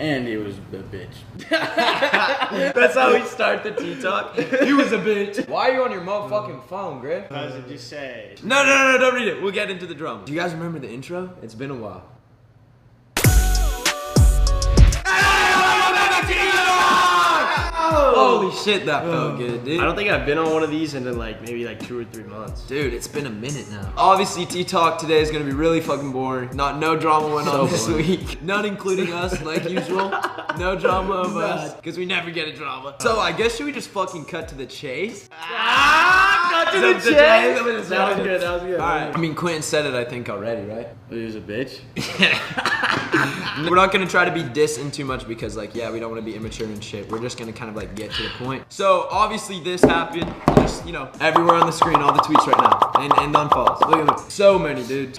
And he was a bitch. That's how we start the tea talk. He was a bitch. Why are you on your motherfucking phone, Griff? How does it just say? No, don't read it. We'll get into the drama. Do you guys remember the intro? It's been a while. Holy shit, that felt good, dude. I don't think I've been on one of these in maybe 2 or 3 months. Dude, it's been a minute now. Obviously, Tea Talk today is gonna be really fucking boring. No drama went on this week. None including us, like usual. No drama of us, because we never get a drama. So I guess should we just fucking cut to the chase? Cut to the chase! That was good, that was good. Alright. I mean, Quentin said it, I think, already, right? He was a bitch. We're not gonna try to be dissing too much because yeah, we don't want to be immature and shit. We're just gonna kind of get to the point. So obviously this happened, just everywhere on the screen, all the tweets right now, and unfollows. Look at them, so many, dude.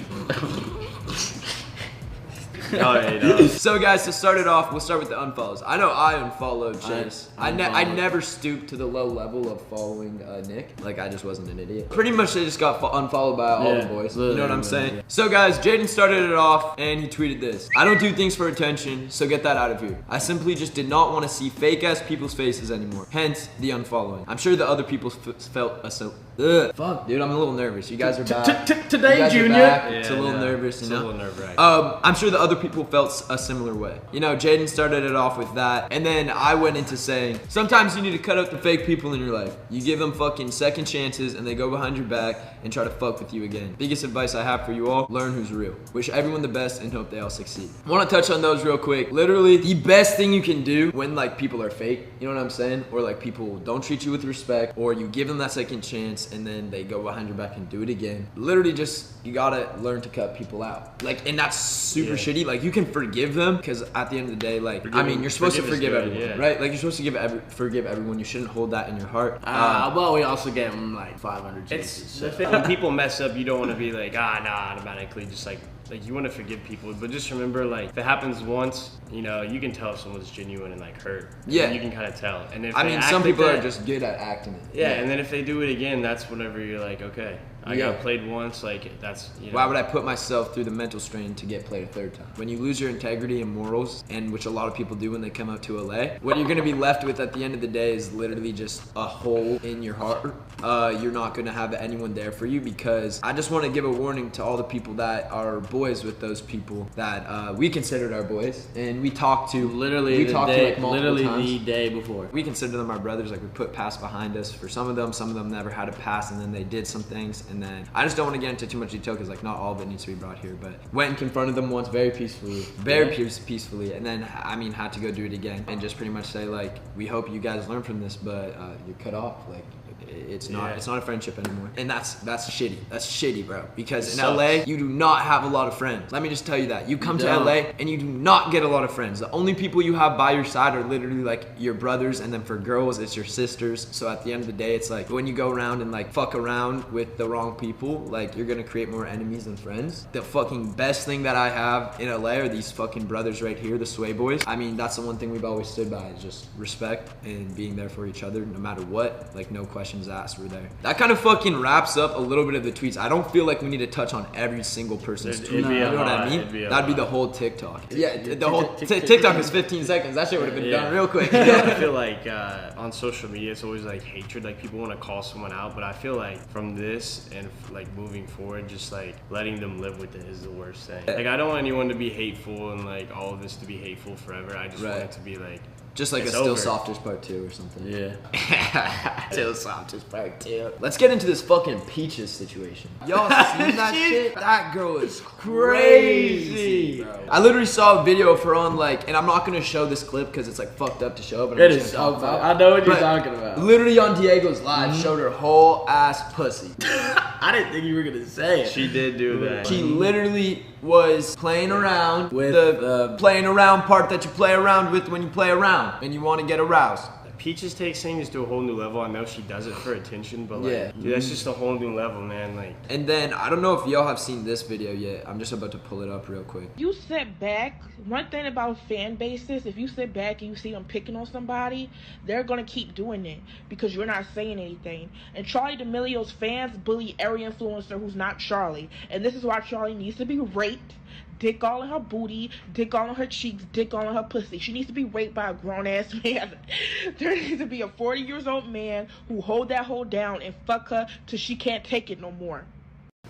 So guys, to start it off, we'll start with the unfollows. I know I unfollowed Chase. I never stooped to the low level of following Nick. I just wasn't an idiot. Pretty much they just got unfollowed by all the boys. You know what I'm saying? Yeah. So guys, Jaden started it off and he tweeted this. I don't do things for attention, so get that out of here. I simply just did not want to see fake ass people's faces anymore. Hence the unfollowing. I'm sure the other people felt fuck, dude, I'm a little nervous. You guys are back. Today, Junior. It's a little nervous, It's a little nerve-wracking. I'm sure the other people felt a similar way. Jaden started it off with that, and then I went into saying, sometimes you need to cut out the fake people in your life. You give them fucking second chances, and they go behind your back and try to fuck with you again. Biggest advice I have for you all, learn who's real. Wish everyone the best and hope they all succeed. I want to touch on those real quick. Literally, the best thing you can do when people are fake, you know what I'm saying? Or people don't treat you with respect, or you give them that second chance, and then they go behind your back and do it again. Literally just, you gotta learn to cut people out. And that's super shitty. You can forgive them, because at the end of the day, you're supposed to forgive everyone, right? You're supposed to forgive everyone. You shouldn't hold that in your heart. Well, we also gave him 500 chances. When people mess up, you don't want to be automatically just you want to forgive people, but just remember, if it happens once, you can tell if someone's genuine and hurt. Yeah, you can kind of tell. And if some people are just good at acting it. Yeah, and then if they do it again, that's whenever you're okay, I got played once. That's Why would I put myself through the mental strain to get played a third time? When you lose your integrity and morals, and which a lot of people do when they come out to LA, what you're gonna be left with at the end of the day is literally just a hole in your heart. You're not gonna have anyone there for you, because I just want to give a warning to all the people that are boys with those people that we considered our boys, and we talked to literally the day before. We consider them our brothers. We put past behind us for some of them never had a past, and then they did some things, and then I just don't want to get into too much detail because not all of it needs to be brought here, but went and confronted them once very peacefully, peacefully, and then had to go do it again and just pretty much say we hope you guys learn from this, but you're cut off. It's not a friendship anymore, and that's shitty. That's shitty, bro, because in LA you do not have a lot of friends. Let me just tell you that. You come to LA and you do not get a lot of friends. The only people you have by your side are literally your brothers, and then for girls it's your sisters. So at the end of the day, it's when you go around and fuck around with the wrong people, you're gonna create more enemies than friends. The fucking best thing that I have in LA are these fucking brothers right here, the Sway boys. I mean, that's the one thing we've always stood by, is just respect and being there for each other no matter what. No questions asked, we're there. That kind of fucking wraps up a little bit of the tweets. I don't feel like we need to touch on every single person's tweet. You know what I mean? That'd be the whole TikTok. Yeah, the whole TikTok is 15 seconds. That shit would have been done real quick. I feel on social media it's always hatred. People want to call someone out, but I feel from this and moving forward, just letting them live with it is the worst thing. I don't want anyone to be hateful and all of this to be hateful forever. I just want it to be just a Still Softers Part 2 or something. Yeah. Still Softers Part 2. Let's get into this fucking Peaches situation. Y'all seen that shit? That girl is crazy, bro. I literally saw a video of her on and I'm not gonna show this clip because it's fucked up to show, but it is so fun. I know what you're talking about. Literally on Diego's live, showed her whole ass pussy. I didn't think you were gonna say it. She did do that. She literally was playing around with the playing around part that you play around with when you play around and you want to get aroused. Peaches takes things to a whole new level. I know she does it for attention, but dude, that's just a whole new level, man. And then I don't know if y'all have seen this video yet. I'm just about to pull it up real quick. You sit back. One thing about fan bases, if you sit back and you see them picking on somebody, they're gonna keep doing it because you're not saying anything. And Charli D'Amelio's fans bully every influencer who's not Charli, and this is why Charli needs to be raped, dick all in her booty, dick all in her cheeks, dick all in her pussy. She needs to be raped by a grown-ass man. There needs to be a 40-year-old man who hold that hoe down and fuck her till she can't take it no more.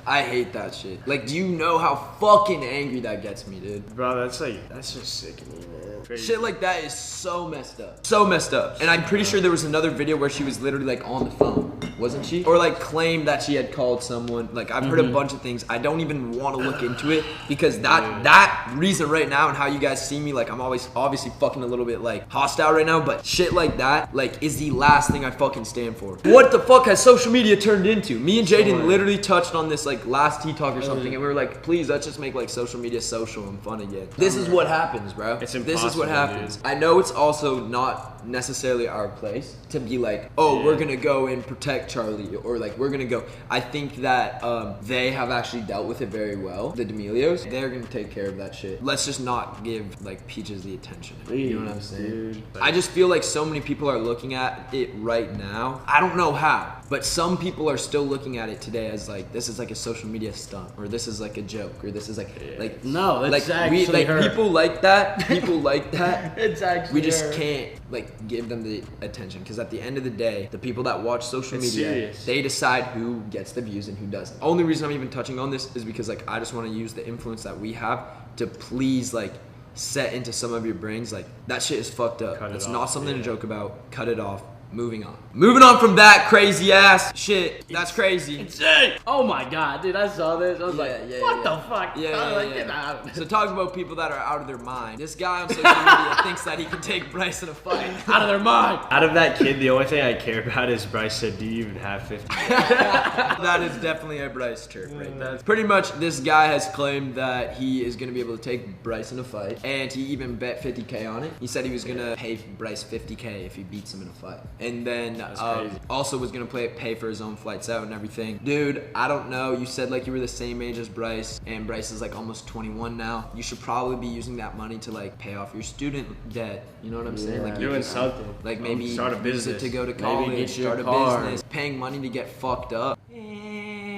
I hate that shit. Like, do you know how fucking angry that gets me, dude? Bro, that's just sickening, man. Crazy. Shit like that is so messed up. So messed up. And I'm pretty sure there was another video where she was literally like on the phone, wasn't she? Or like claimed that she had called someone. Like, I've heard a bunch of things. I don't even want to look into it because that reason right now and how you guys see me, like I'm always obviously fucking a little bit like hostile right now, but shit like that, like is the last thing I fucking stand for. What the fuck has social media turned into? Me and Jaden literally touched on this like last T-Talk or something, and we were like, please, let's just make like social media social and fun again. This is what happens, bro. It's This is what happens. Dude. I know it's also not necessarily our place to be like, oh, we're gonna go and protect Charlie, or like we're gonna go. I think that they have actually dealt with it very well. The D'Amelios, they're gonna take care of that shit. Let's just not give like Peaches the attention. You know what I'm saying? Dude. I just feel like so many people are looking at it right now. I don't know how, but some people are still looking at it today as like this is like a social media stunt, or this is like a joke, or this is like no, that's like actually like her. people like that. People like that. It's actually We just her. can't like give them the attention, because at the end of the day, the people that watch social media, serious. they decide who gets the views and who doesn't. Only reason I'm even touching on this is because like I just want to use the influence that we have to please like set into some of your brains like that shit is fucked up. Cut it It's off, not something to yeah. joke about. Cut it off. Moving on. Moving on from that crazy ass shit. That's crazy. Insane. Oh my god, dude, I saw this. I was like, Yeah, what yeah. the fuck? Yeah, I was like, yeah, get yeah. out. So talk about people that are out of their mind. This guy on social media thinks that he can take Bryce in a fight. Out of their mind. Out of that kid, the only thing I care about is Bryce said, do you even have 50? That is definitely a Bryce chirp right there. Pretty much this guy has claimed that he is going to be able to take Bryce in a fight, and he even bet 50K on it. He said he was going to pay Bryce 50K if he beats him in a fight. And then crazy. also was going to pay for his own flights out and everything. Dude, I don't know. You said like you were the same age as Bryce, and Bryce is like almost 21 now. You should probably be using that money to like pay off your student debt. You know what I'm saying? Like Doing something. like maybe Start a use it business. to go to Maybe college, get your start a car. business, paying money to get fucked up.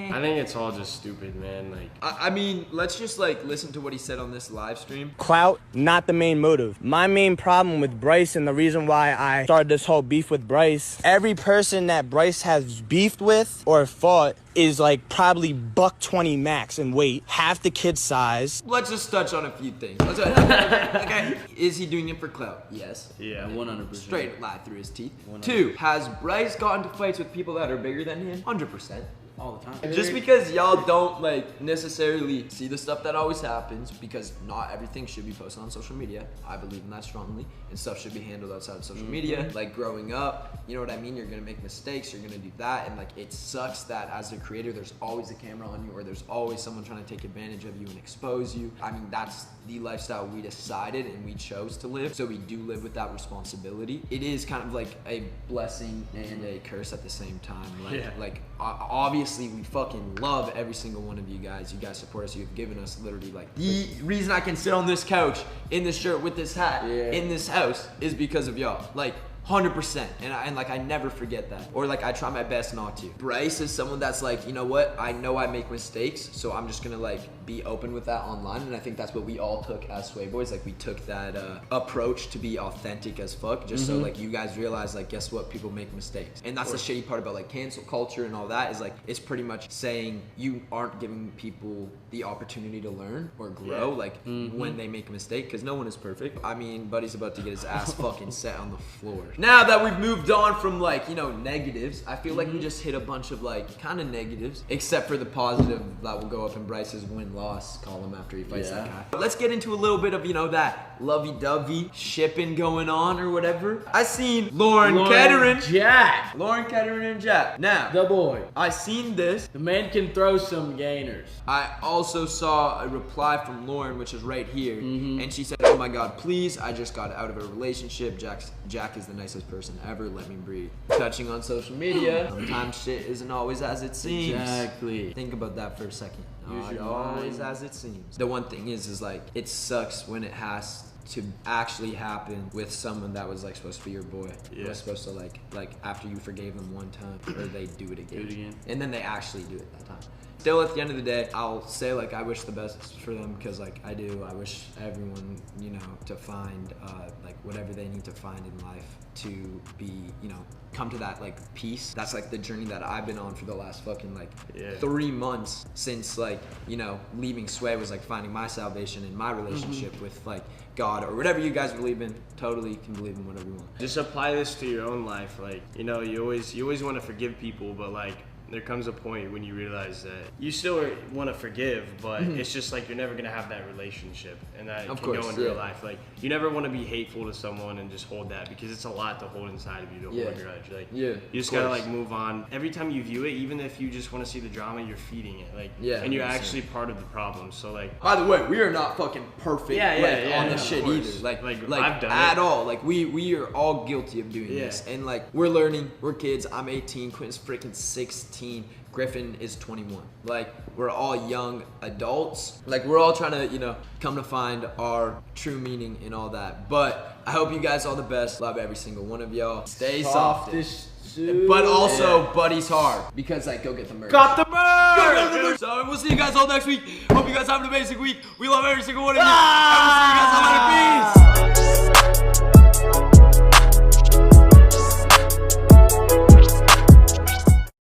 I think it's all just stupid, man. Like, I mean, let's just like listen to what he said on this live stream. Clout, not the main motive. My main problem with Bryce, and the reason why I started this whole beef with Bryce, every person that Bryce has beefed with or fought is like probably $120 max in weight, half the kid size. Let's just touch on a few things. Okay. Is he doing it for clout? Yes. yeah. 100%. Straight lie through his teeth. 2, has Bryce gotten to fights with people that are bigger than him? 100%. All the time. Just because y'all don't like necessarily see the stuff that always happens, because not everything should be posted on social media. I believe in that strongly, and stuff should be handled outside of social media. Like growing up, you know what I mean? You're gonna make mistakes, you're gonna do that, and like it sucks that as a creator, there's always a camera on you, or there's always someone trying to take advantage of you and expose you. I mean, that's the lifestyle we decided and we chose to live, so we do live with that responsibility. It is kind of like a blessing and a curse at the same time. Like obviously we fucking love every single one of you guys. You guys support us. You've given us literally like the reason I can sit on this couch in this shirt with this hat in this house is because of y'all. Like 100%, and like I never forget that, or like I try my best not to. Bryce is someone that's like, you know what, I know I make mistakes, so I'm just gonna like be open with that online, and I think that's what we all took as Sway Boys. Like we took that approach to be authentic as fuck, just so like you guys realize like, guess what, people make mistakes, and that's the shitty part about like cancel culture and all that, is like it's pretty much saying you aren't giving people the opportunity to learn or grow like when they make a mistake, because no one is perfect. I mean, Buddy's about to get his ass fucking set on the floor. Now that we've moved on from like, you know, negatives, I feel like we just hit a bunch of like kind of negatives, except for the positive that will go up in Bryce's win-loss column after he fights that guy. But let's get into a little bit of, you know, that lovey-dovey shipping going on or whatever. I seen Lauren Kettering. Jack. Lauren Kettering and Jack. Now, The boy. I seen this. The man can throw some gainers. I also saw a reply from Lauren, which is right here, and she said, oh my god, please, I just got out of a relationship. Jack is the nicest person ever, let me breathe. Touching on social media, sometimes shit isn't always as it seems. Exactly. Think about that for a second. Use Not your always mind. as it seems. The one thing is like, it sucks when it has to actually happen with someone that was like supposed to be your boy. Yeah. Was supposed to like after you forgave them one time, or they do it again. Do it again. And then they actually do it that time. Still, at the end of the day, I'll say like I wish the best for them, because like I do. I wish everyone, you know, to find like whatever they need to find in life to be, you know, come to that like peace. That's like the journey that I've been on for the last fucking like 3 months since like, you know, leaving Sway, was like finding my salvation in my relationship with like God or whatever you guys believe in. Totally can believe in whatever you want. Just apply this to your own life. Like, you know, you always want to forgive people, but like there comes a point when you realize that you still want to forgive, but it's just like you're never gonna have that relationship, and that can go in real life. Like, you never want to be hateful to someone and just hold that, because it's a lot to hold inside of you to hold a grudge. Like, you just gotta like move on. Every time you view it, even if you just want to see the drama, you're feeding it. Like, and you're actually part of the problem. So like, by the way, we are not fucking perfect on this shit either. Like I've done at it. all. Like we are all guilty of doing this, and like we're learning. We're kids. I'm 18. Quentin's freaking 16. Griffin is 21. Like, we're all young adults. Like, we're all trying to, you know, come to find our true meaning in all that. But I hope you guys all the best. Love every single one of y'all. Stay soft. But also, buddy's hard. Because, like, go get the merch. Got the merch! So, we'll see you guys all next week. Hope you guys have an amazing week. We love every single one of you. And we'll see you guys all later. Peace!